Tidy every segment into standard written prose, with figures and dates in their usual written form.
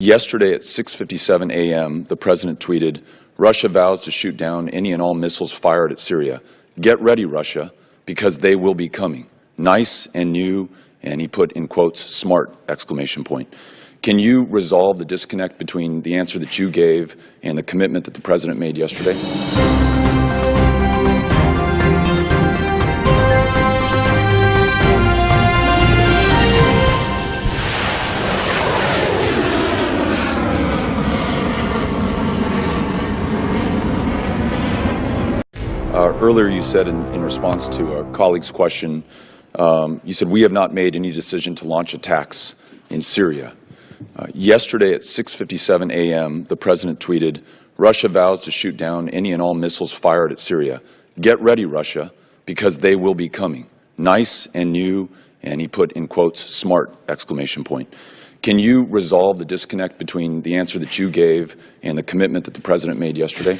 Yesterday at 6:57 a.m., the President tweeted, "Russia vows to shoot down any and all missiles fired at Syria. Get ready, Russia, because they will be coming. Nice and new," and he put in quotes, "smart," exclamation point. Can you resolve the disconnect between the answer that you gave and the commitment that the President made yesterday? Earlier you said in response to a colleague's question, you said, "We have not made any decision to launch attacks in Syria." Yesterday at 6:57 a.m., the President tweeted, "Russia vows to shoot down any and all missiles fired at Syria. Get ready, Russia, because they will be coming. Nice and new," and he put in quotes, "smart," exclamation point. Can you resolve the disconnect between the answer that you gave and the commitment that the President made yesterday?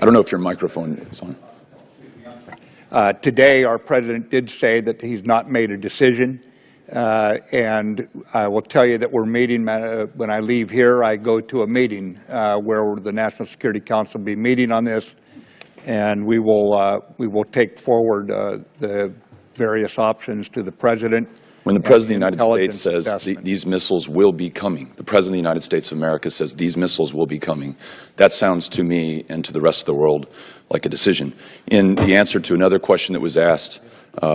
I don't know if your microphone is on. Today, our President did say that he's not made a decision, and I will tell you that we're meeting, when I leave here, I go to a meeting where the National Security Council will be meeting on this, and we will take forward the various options to the President. When the President of the United States says these missiles will be coming, the President of the United States of America says these missiles will be coming, that sounds to me and to the rest of the world like a decision. In the answer to another question that was asked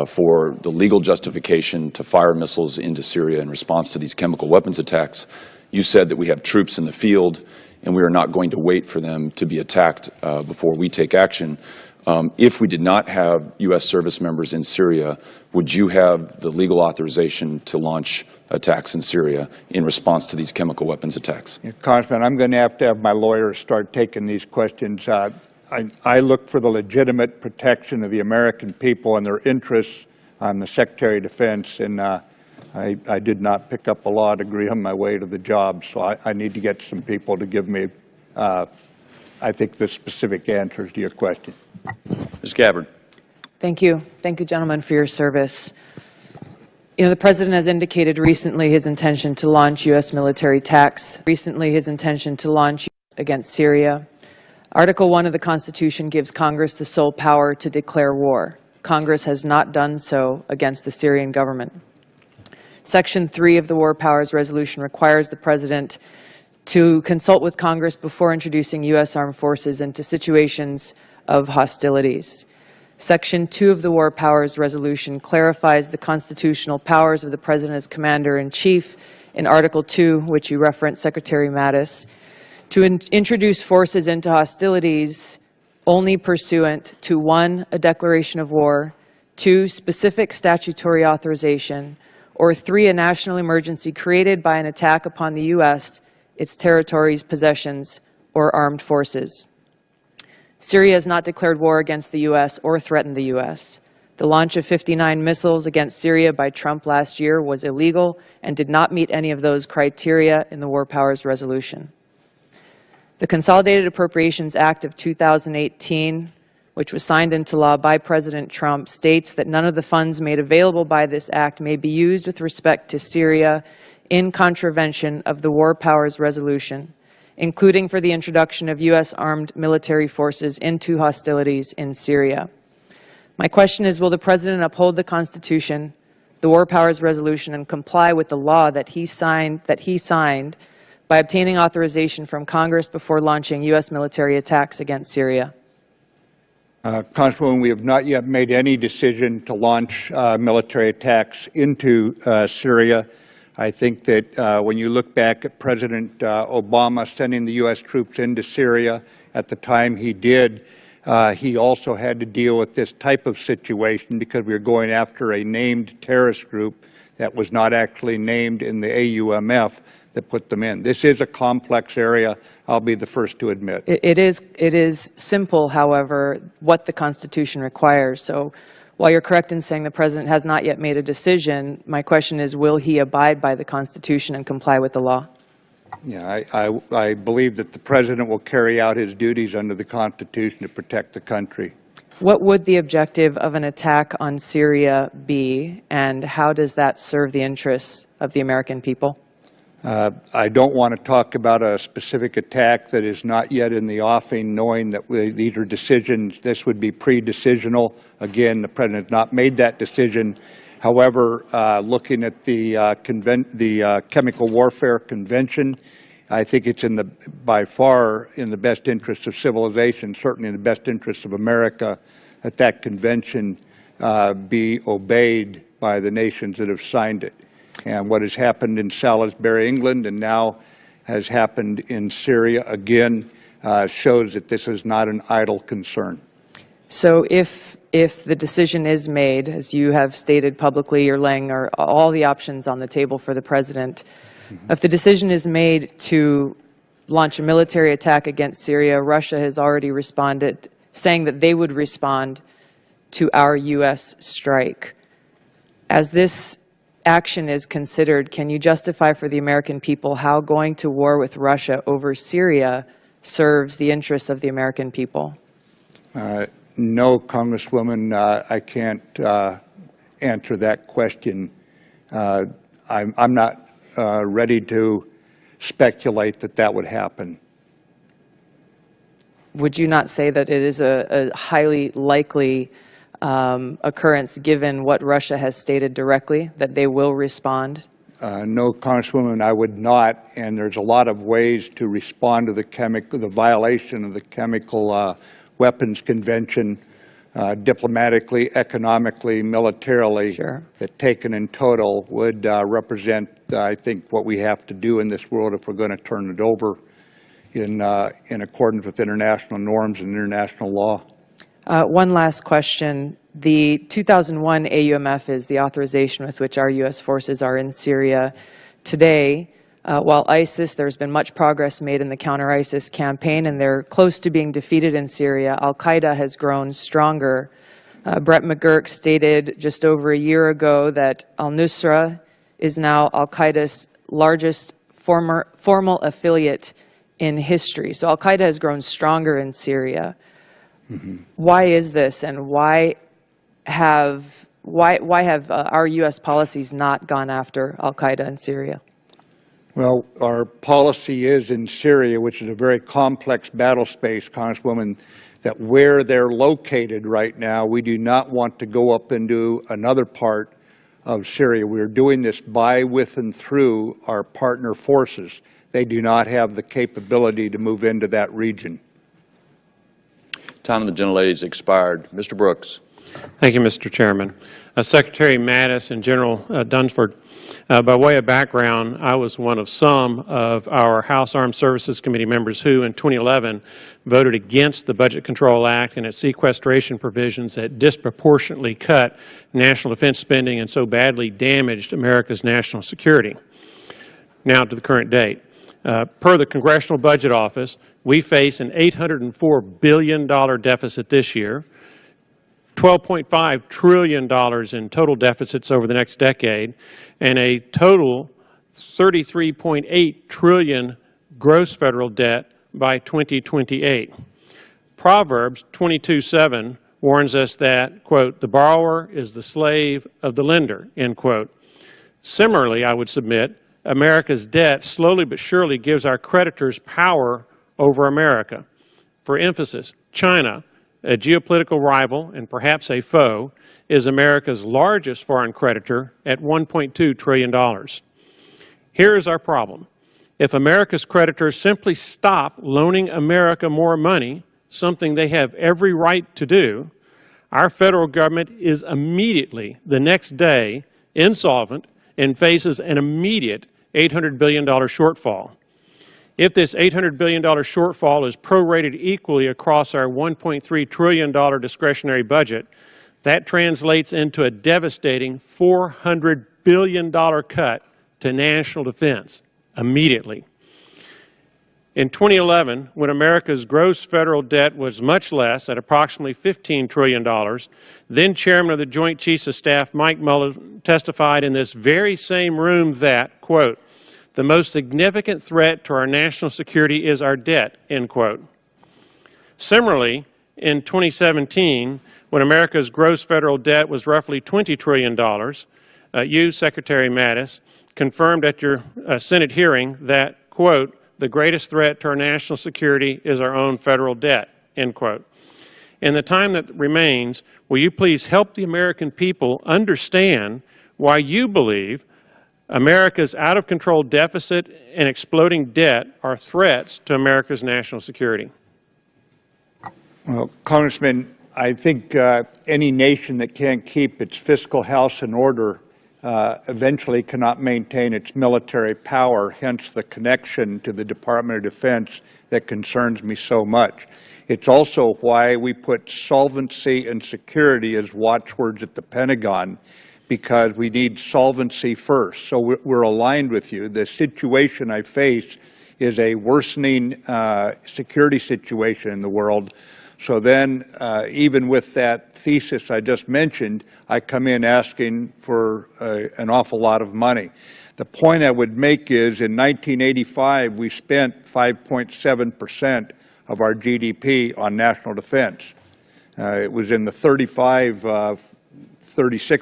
for the legal justification to fire missiles into Syria in response to these chemical weapons attacks, you said that we have troops in the field and we are not going to wait for them to be attacked before we take action. If we did not have U.S. service members in Syria, would you have the legal authorization to launch attacks in Syria in response to these chemical weapons attacks? Yeah, Congressman, I'm going to have my lawyers start taking these questions. I look for the legitimate protection of the American people and their interests. I'm the Secretary of Defense, and I did not pick up a law degree on my way to the job, so I need to get some people to give me, I think, the specific answers to your question. Ms. Gabbard. Thank you. Thank you, gentlemen, for your service. You know, the President has indicated recently his intention to launch U.S. military attacks. Recently, his intention to launch against Syria. Article 1 of the Constitution gives Congress the sole power to declare war. Congress has not done so against the Syrian government. Section 3 of the War Powers Resolution requires the President to consult with Congress before introducing U.S. armed forces into situations of hostilities. Section 2 of the War Powers Resolution clarifies the constitutional powers of the President as Commander-in-Chief in Article 2, which you referenced, Secretary Mattis, to introduce forces into hostilities only pursuant to 1, a declaration of war, 2, specific statutory authorization, or 3, a national emergency created by an attack upon the U.S., its territories, possessions, or armed forces. Syria has not declared war against the U.S. or threatened the U.S. The launch of 59 missiles against Syria by Trump last year was illegal and did not meet any of those criteria in the War Powers Resolution. The Consolidated Appropriations Act of 2018, which was signed into law by President Trump, states that none of the funds made available by this act may be used with respect to Syria in contravention of the War Powers Resolution, including for the introduction of U.S. armed military forces into hostilities in Syria. My question is, will the President uphold the Constitution, the War Powers Resolution, and comply with the law that he signed by obtaining authorization from Congress before launching U.S. military attacks against Syria? Congresswoman, we have not yet made any decision to launch military attacks into Syria. I think that when you look back at President Obama sending the U.S. troops into Syria, at the time he did, he also had to deal with this type of situation because we were going after a named terrorist group that was not actually named in the AUMF that put them in. This is a complex area, I'll be the first to admit. It is simple, however, what the Constitution requires. So while you're correct in saying the President has not yet made a decision, my question is, will he abide by the Constitution and comply with the law? Yeah, I believe that the President will carry out his duties under the Constitution to protect the country. What would the objective of an attack on Syria be, and how does that serve the interests of the American people? I don't want to talk about a specific attack that is not yet in the offing, knowing that these are decisions. This would be pre-decisional. Again, the President has not made that decision. However, looking at the Chemical Warfare Convention, I think it's by far in the best interest of civilization, certainly in the best interest of America, that that convention be obeyed by the nations that have signed it. And what has happened in Salisbury, England, and now has happened in Syria again, shows that this is not an idle concern. So if the decision is made, as you have stated publicly, you're laying all the options on the table for the President. If the decision is made to launch a military attack against Syria, Russia has already responded, saying that they would respond to our U.S. strike. As this action is considered, can you justify for the American people how going to war with Russia over Syria serves the interests of the American people? No, Congresswoman, I can't answer that question. I'm not ready to speculate that that would happen. Would you not say that it is a highly likely occurrence given what Russia has stated directly, that they will respond? No, Congresswoman, I would not. And there's a lot of ways to respond to the violation of the Chemical Weapons Convention, diplomatically, economically, militarily, Sure. that taken in total would represent, I think, what we have to do in this world if we're going to turn it over in accordance with international norms and international law. One last question. The 2001 AUMF is the authorization with which our U.S. forces are in Syria today. While ISIS, there's been much progress made in the counter-ISIS campaign, and they're close to being defeated in Syria. Al-Qaeda has grown stronger. Brett McGurk stated just over a year ago that al-Nusra is now Al-Qaeda's largest formal affiliate in history. So Al-Qaeda has grown stronger in Syria. Why is this, and why have our U.S. policies not gone after Al-Qaeda in Syria? Well, our policy is in Syria, which is a very complex battle space, Congresswoman, that where they're located right now, we do not want to go up into another part of Syria. We're doing this by, with, and through our partner forces. They do not have the capability to move into that region. Time of the gentlelady has expired. Mr. Brooks. Thank you, Mr. Chairman. Secretary Mattis and General Dunsford, by way of background, I was one of some of our House Armed Services Committee members who, in 2011, voted against the Budget Control Act and its sequestration provisions that disproportionately cut national defense spending and so badly damaged America's national security. Now to the current date. Per the Congressional Budget Office, we face an $804 billion deficit this year, $12.5 trillion in total deficits over the next decade, and a total $33.8 trillion gross federal debt by 2028. Proverbs 22:7 warns us that, quote, the borrower is the slave of the lender, end quote. Similarly, I would submit, America's debt slowly but surely gives our creditors power over America. For emphasis, China, a geopolitical rival and perhaps a foe, is America's largest foreign creditor at $1.2 trillion. Here is our problem. If America's creditors simply stop loaning America more money, something they have every right to do, our federal government is immediately, the next day, insolvent and faces an immediate $800 billion shortfall. If this $800 billion shortfall is prorated equally across our $1.3 trillion discretionary budget, that translates into a devastating $400 billion cut to national defense immediately. In 2011, when America's gross federal debt was much less, at approximately $15 trillion, then Chairman of the Joint Chiefs of Staff, Mike Mullen, testified in this very same room that, quote, the most significant threat to our national security is our debt, end quote. Similarly, in 2017, when America's gross federal debt was roughly $20 trillion, you, Secretary Mattis, confirmed at your Senate hearing that, quote, "the greatest threat to our national security is our own federal debt," end quote. In the time that remains, will you please help the American people understand why you believe America's out-of-control deficit and exploding debt are threats to America's national security? Well, Congressman, I think any nation that can't keep its fiscal house in order eventually cannot maintain its military power, hence the connection to the Department of Defense that concerns me so much. It's also why we put solvency and security as watchwords at the Pentagon, because we need solvency first. So we're aligned with you. The situation I face is a worsening security situation in the world. So then, even with that thesis I just mentioned, I come in asking for an awful lot of money. The point I would make is, in 1985, we spent 5.7% of our GDP on national defense. It was in the 36th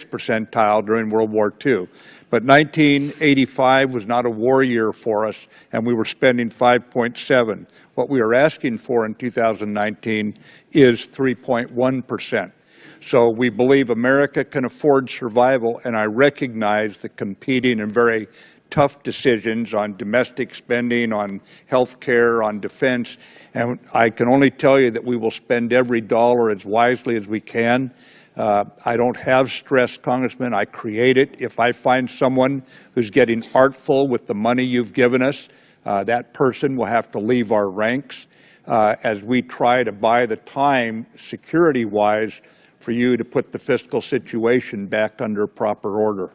percentile during World War II. But 1985 was not a war year for us, and we were spending 5.7. What we are asking for in 2019 is 3.1%. So we believe America can afford survival, and I recognize the competing and very tough decisions on domestic spending, on health care, on defense, and I can only tell you that we will spend every dollar as wisely as we can. I don't have stress, Congressman. I create it. If I find someone who's getting artful with the money you've given us, that person will have to leave our ranks as we try to buy the time, security-wise, for you to put the fiscal situation back under proper order.